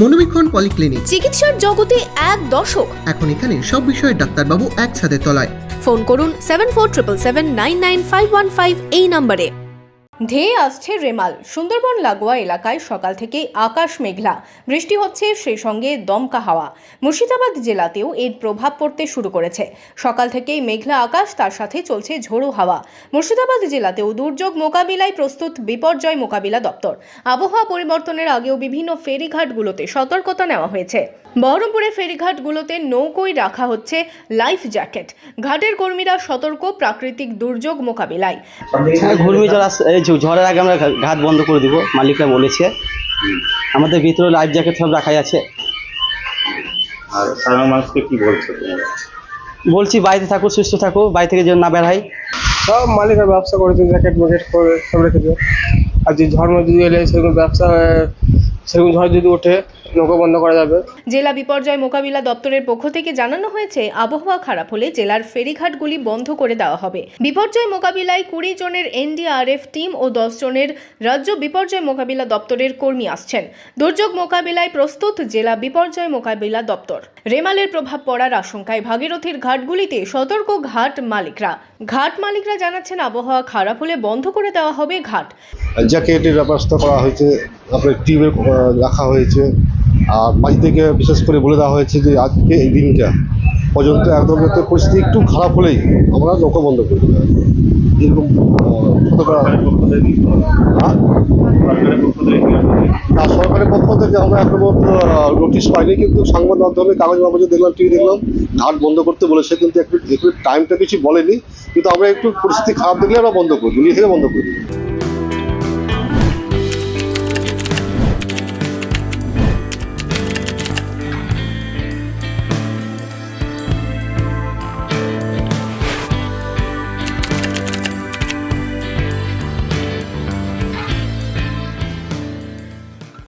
মনোবীক্ষণ polyclinic, চিকিৎসার জগতে এক দশক। এখন এখানে সব বিষয়ে ডাক্তারবাবু একসাথে তলায়। ফোন করুন 7477999515 এই নম্বরে। ধেয়ে আসছে রেমাল। সুন্দরবন লাগোয়া এলাকায় সকাল থেকে আকাশ মেঘলা, বৃষ্টি হচ্ছে, সেই সঙ্গে দমকা হাওয়া। মুর্শিদাবাদ জেলাতেও এর প্রভাব পড়তে শুরু করেছে। সকাল থেকেই মেঘলা আকাশ, তার সাথে চলছে ঝোড়ো হাওয়া। মুর্শিদাবাদ জেলাতেও দুর্যোগ মোকাবিলায় প্রস্তুত বিপর্যয় মোকাবিলা দপ্তর। আবহাওয়া পরিবর্তনের আগেও বিভিন্ন ফেরিঘাটগুলোতে সতর্কতা নেওয়া হয়েছে। বহরমপুরে ফেরিঘাটগুলোতে নৌকোয় রাখা হচ্ছে লাইফ জ্যাকেট। ঘাটের কর্মীরা সতর্ক প্রাকৃতিক দুর্যোগ মোকাবিলায়। ঘূর্ণিঝড় এই ঝড়ের আগে আমরা ঘাট বন্ধ করে দিব, মালিকরা বলেছে। আমাদের ভিতরে লাইফ জ্যাকেট সব রাখাই আছে। আর সাধারণ মানুষকে কি বলছো? বলছি বাড়িতে থাকো, সুস্থ থাকো, বাড়ি থেকে যেন না বের হয়। সব মালিকের ব্যবসা করেছে, জ্যাকেট ম্যাকেট করে সব রেখেছে। আর যে ঝড় যদি এলে সেরকম ব্যবসা, সেরকম ঝড় যদি ওঠে নৌকা বন্ধ করা যাবে। জেলা বিপর্যয় মোকাবিলা দপ্তরের পক্ষ থেকে জানানো হয়েছে, আবহাওয়া খারাপ হলে জেলার ফেরিঘাটগুলি বন্ধ করে দেওয়া হবে। বিপর্যয় মোকাবিলায় 20 জনের এনডিআরএফ টিম ও 10 জনের রাজ্য বিপর্যয় মোকাবিলা দপ্তরের কর্মী আসছেন। দুর্যোগ মোকাবিলায় প্রস্তুত জেলা বিপর্যয় মোকাবিলা দপ্তর। রেমালের প্রভাব পড়ার আশঙ্কায় ভাগীরথীর ঘাটগুলিতে সতর্ক ঘাট মালিকরা জানাচ্ছেন, আবহাওয়া খারাপ হলে বন্ধ করে দেওয়া হবে ঘাট। জ্যাকেটের ব্যবস্থা করা হয়েছে, তারপরে টিউবে রাখা হয়েছে। আর বাড়ি থেকে বিশেষ করে বলে দেওয়া হয়েছে যে আজকে এই দিনটা পর্যন্ত একদম যাতে পরিস্থিতি একটু খারাপ হলেই আমরা নৌকা বন্ধ করে দেবো, এরকম সরকারের পক্ষ থেকে আমরা এখন নোটিশ পাইনি, কিন্তু সংবাদ মাধ্যমে কাগজ মাধ্যমে দেখলাম, টিভি দেখলাম ঘাট বন্ধ করতে বলেছে, কিন্তু একটু টাইমটা কিছু বলেনি। কিন্তু আমরা একটু পরিস্থিতি খারাপ দেখলে আমরা বন্ধ করে দিই, নিজে থেকে বন্ধ করে দিই।